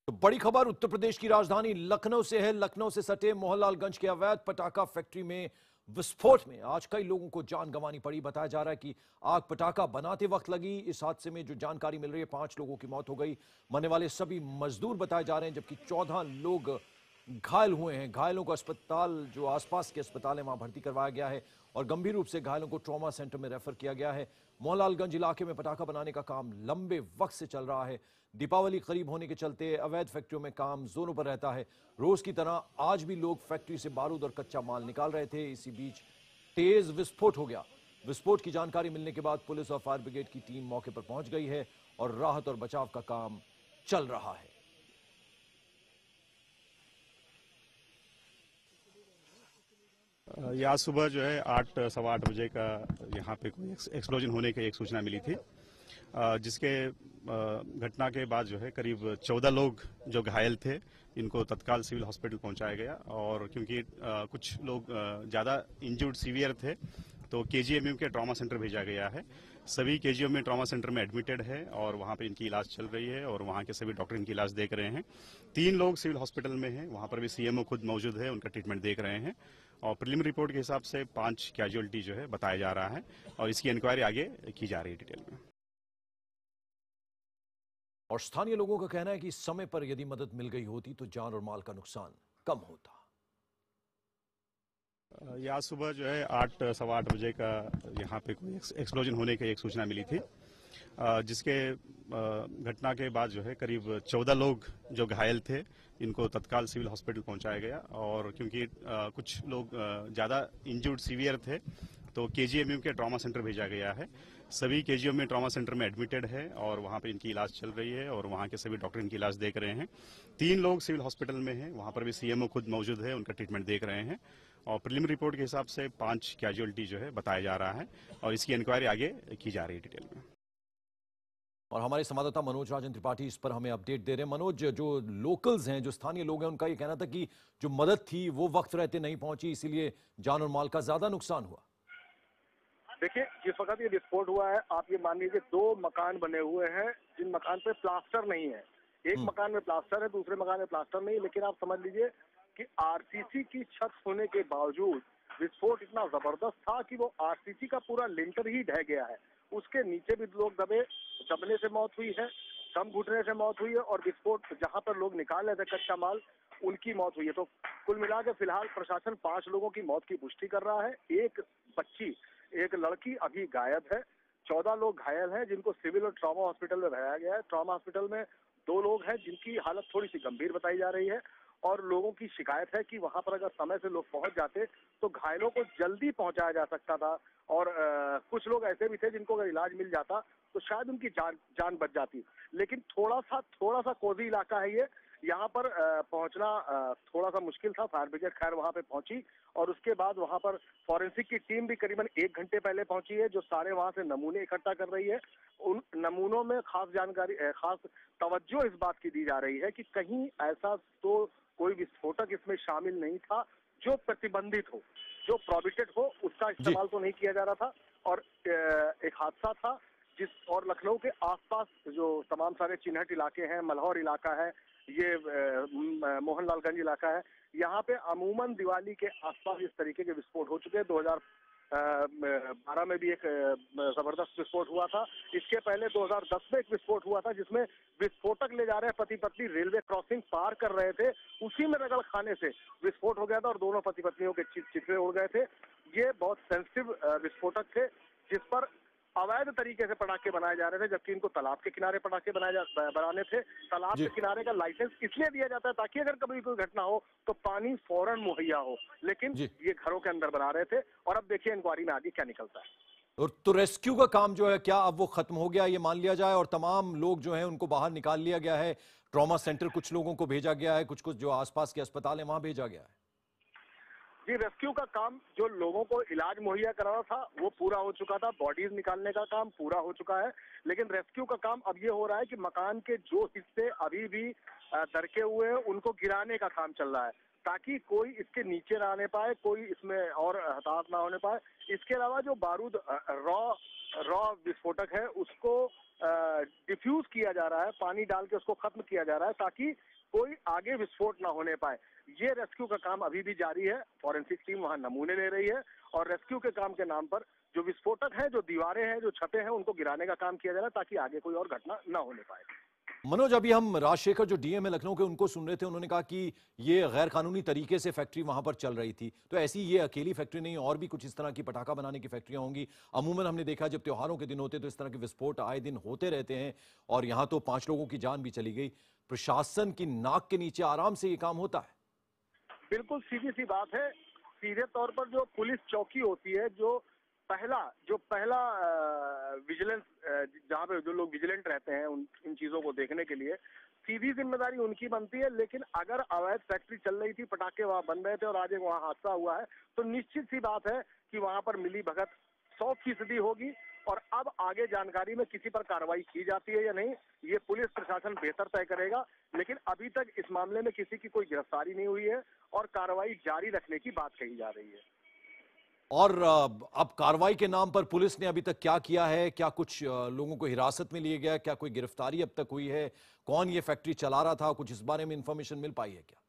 तो बड़ी खबर उत्तर प्रदेश की राजधानी लखनऊ से है। लखनऊ से सटे मोहनलालगंज के अवैध पटाखा फैक्ट्री में विस्फोट में आज कई लोगों को जान गंवानी पड़ी। बताया जा रहा है कि आग पटाखा बनाते वक्त लगी। इस हादसे में जो जानकारी मिल रही है 5 लोगों की मौत हो गई। मरने वाले सभी मजदूर बताए जा रहे हैं, जबकि 14 लोग घायल हुए हैं। घायलों को अस्पताल, जो आसपास के अस्पताल है, वहां भर्ती करवाया गया है और गंभीर रूप से घायलों को ट्रॉमा सेंटर में रेफर किया गया है। मोहनलालगंज इलाके में पटाखा बनाने का काम लंबे वक्त से चल रहा है। दीपावली करीब होने के चलते अवैध फैक्ट्रियों में काम जोरों पर रहता है। रोज की तरह आज भी लोग फैक्ट्री से बारूद और कच्चा माल निकाल रहे थे। इसी बीच तेज विस्फोट हो गया। विस्फोट की जानकारी मिलने के बाद पुलिस और फायर ब्रिगेड की टीम मौके पर पहुंच गई है और राहत और बचाव का काम चल रहा है। ये आज सुबह जो है 8 सवा 8 बजे का यहाँ पे कोई एक्सप्लोजन होने की एक सूचना मिली थी, जिसके घटना के बाद जो है करीब 14 लोग जो घायल थे, इनको तत्काल सिविल हॉस्पिटल पहुंचाया गया। और क्योंकि कुछ लोग ज़्यादा इंजर्ड सीवियर थे तो केजीएमयू के ट्रॉमा सेंटर भेजा गया है। सभी केजीएमयू ट्रॉमा सेंटर में एडमिटेड है और वहाँ पे इनकी इलाज चल रही है और वहाँ के सभी डॉक्टर इनकी इलाज देख रहे हैं। 3 लोग सिविल हॉस्पिटल में हैं, वहाँ पर भी सीएमओ खुद मौजूद है, उनका ट्रीटमेंट देख रहे हैं। और प्रीलिमिनरी रिपोर्ट के हिसाब से 5 कैजुअलिटी जो है बताया जा रहा है और इसकी इंक्वायरी आगे की जा रही है डिटेल में। और स्थानीय लोगों का कहना है कि समय पर यदि मदद मिल गई होती तो जान और माल का नुकसान कम होता। ये आज सुबह जो है 8 सवा 8 बजे का यहाँ पे कोई एक्सप्लोजन होने की एक सूचना मिली थी, जिसके घटना के बाद जो है करीब 14 लोग जो घायल थे, इनको तत्काल सिविल हॉस्पिटल पहुंचाया गया। और क्योंकि कुछ लोग ज़्यादा इंजर्ड सीवियर थे तो केजीएमयू के ट्रॉमा सेंटर भेजा गया है। सभी केजीएमयू ट्रॉमा सेंटर में एडमिटेड है और वहाँ पे इनकी इलाज चल रही है और वहाँ के सभी डॉक्टर इनकी इलाज देख रहे हैं। 3 लोग सिविल हॉस्पिटल में हैं, वहाँ पर भी सीएमओ खुद मौजूद है, उनका ट्रीटमेंट देख रहे हैं। और प्रीलिमिनरी रिपोर्ट के हिसाब से 5 कैजुअलिटी जो है बताया जा रहा है और इसकी इंक्वायरी आगे की जा रही है डिटेल में। और हमारे संवाददाता मनोज राजन त्रिपाठी इस पर हमें अपडेट दे रहे हैं। मनोज, जो लोकल्स हैं, जो स्थानीय लोग हैं, उनका ये कहना था कि जो मदद थी वो वक्त रहते नहीं पहुंची, इसीलिए जान और माल का ज्यादा नुकसान हुआ। देखिए, जिस वक्त ये विस्फोट हुआ है, आप ये मान लीजिए 2 मकान बने हुए हैं जिन मकान पे प्लास्टर नहीं है। एक मकान में प्लास्टर है, दूसरे मकान में प्लास्टर नहीं है। लेकिन आप समझ लीजिए कि आरसीसी की छत होने के बावजूद विस्फोट इतना जबरदस्त था कि वो आरसीसी का पूरा लिंटर ही ढह गया है। उसके नीचे भी लोग दबने से मौत हुई है, दम घुटने से मौत हुई है और विस्फोट जहां पर लोग निकाल रहे थे कच्चा माल, उनकी मौत हुई है। तो कुल मिला के फिलहाल प्रशासन 5 लोगों की मौत की पुष्टि कर रहा है। एक लड़की अभी गायब है। 14 लोग घायल हैं जिनको सिविल और ट्रॉमा हॉस्पिटल में भराया गया है। ट्रॉमा हॉस्पिटल में 2 लोग हैं जिनकी हालत थोड़ी सी गंभीर बताई जा रही है और लोगों की शिकायत है कि वहां पर अगर समय से लोग पहुंच जाते तो घायलों को जल्दी पहुंचाया जा सकता था। और कुछ लोग ऐसे भी थे जिनको अगर इलाज मिल जाता तो शायद उनकी जान बच जाती। लेकिन थोड़ा सा कोजी इलाका है ये, यहाँ पर पहुंचना थोड़ा सा मुश्किल था। फायर ब्रिगेड खैर वहां पे पहुंची और उसके बाद वहां पर फॉरेंसिक की टीम भी करीबन 1 घंटे पहले पहुंची है, जो सारे वहां से नमूने इकट्ठा कर रही है। उन नमूनों में खास तवज्जो इस बात की दी जा रही है कि कहीं ऐसा तो कोई विस्फोटक इसमें शामिल नहीं था जो प्रतिबंधित हो, जो प्रोहिबिटेड हो, उसका इस्तेमाल तो नहीं किया जा रहा था। और एक हादसा था और लखनऊ के आसपास जो तमाम सारे चिन्हट इलाके हैं, मल्हौर इलाका है, ये मोहनलालगंज इलाका है, यहाँ पे अमूमन दिवाली के आसपास इस तरीके के विस्फोट हो चुके हैं। 2012 में भी एक जबरदस्त विस्फोट हुआ था। इसके पहले 2010 में एक विस्फोट हुआ था जिसमें विस्फोटक ले जा रहे पति पत्नी रेलवे क्रॉसिंग पार कर रहे थे, उसी में रगड़ खाने से विस्फोट हो गया था और दोनों पति पत्नियों के चित्रे उड़ गए थे। ये बहुत सेंसिटिव विस्फोटक थे जिस पर अवैध तरीके से पटाखे बनाए जा रहे थे, जबकि इनको तालाब के किनारे पटाखे बनाने थे। तालाब के किनारे का लाइसेंस इसलिए दिया जाता है ताकि अगर कभी कोई घटना हो तो पानी फौरन मुहैया हो, लेकिन ये घरों के अंदर बना रहे थे। और अब देखिए इंक्वायरी में आगे क्या निकलता है। और तो रेस्क्यू का काम जो है, क्या अब वो खत्म हो गया, ये मान लिया जाए, और तमाम लोग जो हैं उनको बाहर निकाल लिया गया है? ट्रॉमा सेंटर कुछ लोगों को भेजा गया है, कुछ जो आसपास के अस्पताल है वहां भेजा गया है। जी, रेस्क्यू का काम, जो लोगों को इलाज मुहैया कराना था वो पूरा हो चुका था, बॉडीज निकालने का काम पूरा हो चुका है। लेकिन रेस्क्यू का काम अब ये हो रहा है कि मकान के जो हिस्से अभी भी दरके हुए हैं उनको गिराने का काम चल रहा है। ताकि कोई इसके नीचे ना आने पाए, कोई इसमें और हताहत ना होने पाए। इसके अलावा जो बारूद रॉ विस्फोटक है उसको डिफ्यूज किया जा रहा है, पानी डाल के उसको खत्म किया जा रहा है ताकि कोई आगे विस्फोट ना होने पाए। ये रेस्क्यू का काम अभी भी जारी है, फॉरेंसिक टीम वहां नमूने ले रही है और रेस्क्यू के काम के नाम पर जो विस्फोटक है, जो दीवारें हैं, जो छतें हैं, उनको गिराने का काम किया जा रहा है ताकि आगे कोई और घटना ना होने पाए। मनोज, अभी हम राजशेखर जो डीएम है लखनऊ के उनको सुन रहे थे, उन्होंने कहा कि ये गैर कानूनी तरीके से फैक्ट्री वहां पर चल रही थी। तो ऐसी ये अकेली फैक्ट्री नहीं, और भी कुछ इस तरह की पटाखा बनाने की फैक्ट्रियां होंगी। अमूमन हमने देखा जब त्योहारों के दिन होते तो इस तरह के विस्फोट आए दिन होते रहते हैं, और यहाँ तो 5 लोगों की जान भी चली गई। प्रशासन की नाक के नीचे आराम से ये काम होता है। बिल्कुल सीधी सी बात है। सीधे तौर पर जो पुलिस चौकी होती है, जो पहला विजिलेंस, जहाँ पे जो लोग विजिलेंट रहते हैं इन चीजों को देखने के लिए, सीधी जिम्मेदारी उनकी बनती है। लेकिन अगर अवैध फैक्ट्री चल रही थी, पटाखे वहां बन रहे थे और आज एक वहां हादसा हुआ है, तो निश्चित सी बात है कि वहां पर मिली भगत 100% होगी। और अब आगे जानकारी में किसी पर कार्रवाई की जाती है या नहीं, ये पुलिस प्रशासन बेहतर तय करेगा। लेकिन अभी तक इस मामले में किसी की कोई गिरफ्तारी नहीं हुई है और कार्रवाई जारी रखने की बात कही जा रही है। और अब कार्रवाई के नाम पर पुलिस ने अभी तक क्या किया है? क्या कुछ लोगों को हिरासत में लिया गया? क्या कोई गिरफ्तारी अब तक हुई है? कौन ये फैक्ट्री चला रहा था? कुछ इस बारे में इंफॉर्मेशन मिल पाई है क्या?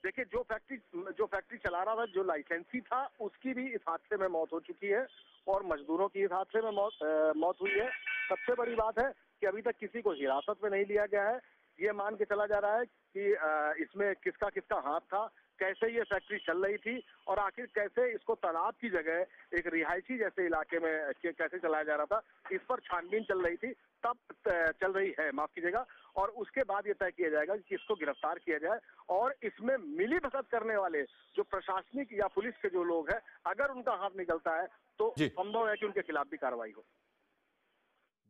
देखिए, जो फैक्ट्री चला रहा था, जो लाइसेंसी था, उसकी भी इस हादसे में मौत हो चुकी है और मजदूरों की इस हादसे में मौत हुई है। सबसे बड़ी बात है कि अभी तक किसी को हिरासत में नहीं लिया गया है। ये मान के चला जा रहा है कि इसमें किसका किसका हाथ था, कैसे ये फैक्ट्री चल रही थी और आखिर कैसे इसको तालाब की जगह एक रिहायशी जैसे इलाके में कैसे चलाया जा रहा था, इस पर छानबीन चल रही थी, तब चल रही है, माफ कीजिएगा। और उसके बाद ये तय किया जाएगा कि किसको गिरफ्तार किया जाए और इसमें मिली भगत करने वाले जो प्रशासनिक या पुलिस के जो लोग हैं, अगर उनका हाथ निकलता है तो संभव है कि उनके खिलाफ भी कार्रवाई हो।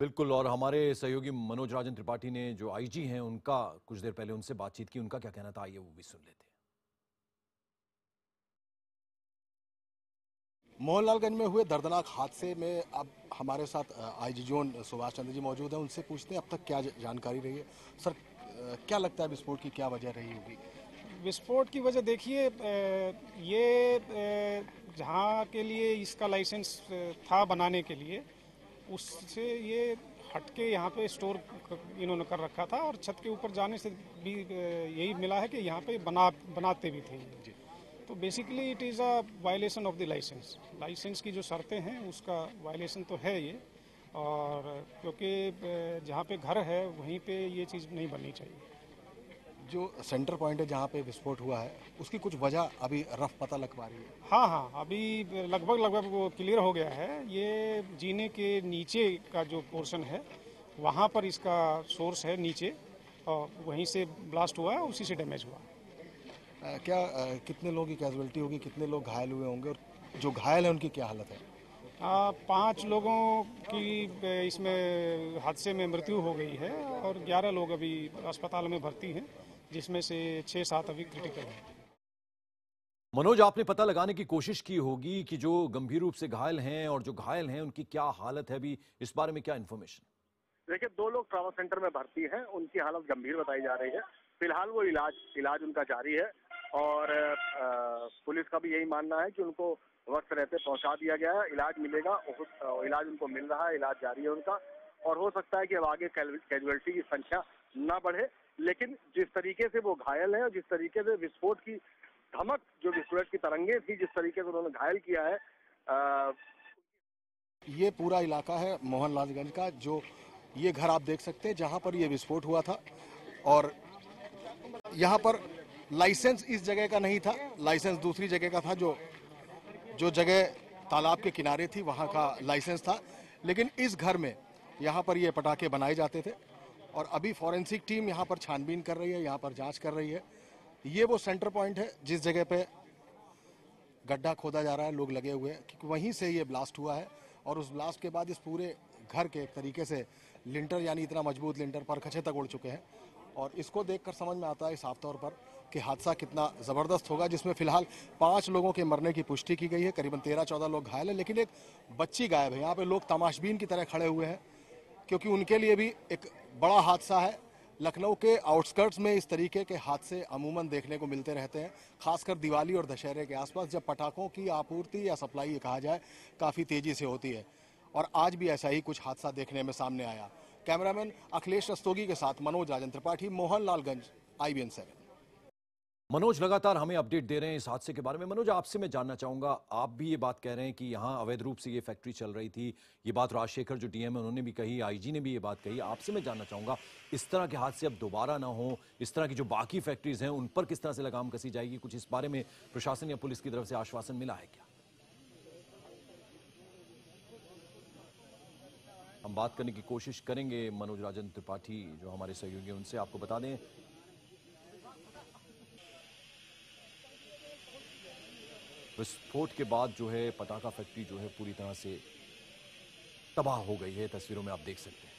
बिल्कुल। और हमारे सहयोगी मनोज राजन त्रिपाठी ने जो आईजी हैं उनका कुछ देर पहले उनसे बातचीत की, उनका क्या कहना था आइए वो भी सुन लेते हैं। मोहनलालगंज में हुए दर्दनाक हादसे में अब हमारे साथ आईजी जोन सुभाष चंद्र जी मौजूद हैं। उनसे पूछते हैं अब तक क्या जानकारी रही है। सर, क्या लगता है विस्फोट की क्या वजह रही होगी? विस्फोट की वजह देखिए, ये जहाँ के लिए इसका लाइसेंस था बनाने के लिए, उससे ये हटके यहाँ पे स्टोर इन्होंने कर रखा था और छत के ऊपर जाने से भी यही मिला है कि यहाँ पे बनाते भी थे। तो basically it is a violation of the licence की जो शर्तें हैं उसका वायलेशन तो है ये। और क्योंकि जहाँ पे घर है वहीं पे ये चीज़ नहीं बननी चाहिए। जो सेंटर पॉइंट है जहाँ पे विस्फोट हुआ है उसकी कुछ वजह अभी रफ पता लग पा रही है? हाँ, अभी लगभग वो क्लियर हो गया है। ये जीने के नीचे का जो पोर्शन है वहाँ पर इसका सोर्स है नीचे, और वहीं से ब्लास्ट हुआ है, उसी से डैमेज हुआ। कितने लोगों की कैजुअलिटी होगी, कितने लोग घायल हुए होंगे और जो घायल है उनकी क्या हालत है? 5 लोगों की इसमें हादसे में मृत्यु हो गई है और 11 लोग अभी अस्पताल में भर्ती हैं, जिसमें से 6-7 अभी क्रिटिकल हैं। मनोज, आपने पता लगाने की कोशिश की होगी कि जो गंभीर रूप से घायल हैं और जो घायल हैं उनकी क्या हालत है, अभी इस बारे में क्या इन्फॉर्मेशन? देखिए, 2 लोग ट्रॉमा सेंटर में भर्ती हैं, उनकी हालत गंभीर बताई जा रही है। फिलहाल वो इलाज उनका जारी है और पुलिस का भी यही मानना है कि उनको वक्त रहते पहुंचा दिया गया है, इलाज मिलेगा, इलाज उनको मिल रहा है, इलाज जारी है उनका। और हो सकता है कि अब आगे कैजुअलिटी की संख्या ना बढ़े, लेकिन जिस तरीके से वो घायल है और जिस तरीके से विस्फोट की धमक, जो विस्फोट की तरंगे थी, जिस तरीके से उन्होंने घायल किया है। ये पूरा इलाका है मोहनलालगंज का, जो ये घर आप देख सकते हैं जहां पर ये विस्फोट हुआ था। और यहाँ पर लाइसेंस इस जगह का नहीं था, लाइसेंस दूसरी जगह का था। जो जगह तालाब के किनारे थी वहाँ का लाइसेंस था, लेकिन इस घर में यहाँ पर ये पटाखे बनाए जाते थे। और अभी फॉरेंसिक टीम यहाँ पर छानबीन कर रही है, यहाँ पर जांच कर रही है। ये वो सेंटर पॉइंट है जिस जगह पे गड्ढा खोदा जा रहा है, लोग लगे हुए हैं, क्योंकि वहीं से ये ब्लास्ट हुआ है। और उस ब्लास्ट के बाद इस पूरे घर के एक तरीके से लिंटर, यानी इतना मजबूत लिंटर, परखचे तक उड़ चुके हैं। और इसको देखकर समझ में आता है साफ तौर पर कि हादसा कितना ज़बरदस्त होगा, जिसमें फिलहाल 5 लोगों के मरने की पुष्टि की गई है, करीबन 13-14 लोग घायल हैं, लेकिन एक बच्ची गायब है। यहाँ पे लोग तमाशबीन की तरह खड़े हुए हैं, क्योंकि उनके लिए भी एक बड़ा हादसा है, लखनऊ के आउटस्कर्ट्स में इस तरीके के हादसे अमूमन देखने को मिलते रहते हैं, खासकर दिवाली और दशहरे के आसपास, जब पटाखों की आपूर्ति या सप्लाई कहा जाए काफ़ी तेज़ी से होती है। और आज भी ऐसा ही कुछ हादसा देखने में सामने आया। कैमरामैन अखिलेश रस्तोगी के साथ मनोज राजन त्रिपाठी, मोहनलालगंज, IBN 7। मनोज लगातार हमें अपडेट दे रहे हैं इस हादसे के बारे में। मनोज, आपसे मैं जानना चाहूंगा, आप भी ये बात कह रहे हैं कि यहाँ अवैध रूप से ये फैक्ट्री चल रही थी। ये बात राजशेखर जो DM है उन्होंने भी कही, IG ने भी ये बात कही। आपसे मैं जानना चाहूंगा, इस तरह के हादसे अब दोबारा ना हो, इस तरह की जो बाकी फैक्ट्रीज हैं उन पर किस तरह से लगाम कसी जाएगी? कुछ इस बारे में प्रशासन या पुलिस की तरफ से आश्वासन मिला है क्या? हम बात करने की कोशिश करेंगे मनोज राजन त्रिपाठी जो हमारे सहयोगी हैं उनसे। आपको बता दें, विस्फोट के बाद जो है पटाखा फैक्ट्री जो है पूरी तरह से तबाह हो गई है। तस्वीरों में आप देख सकते हैं।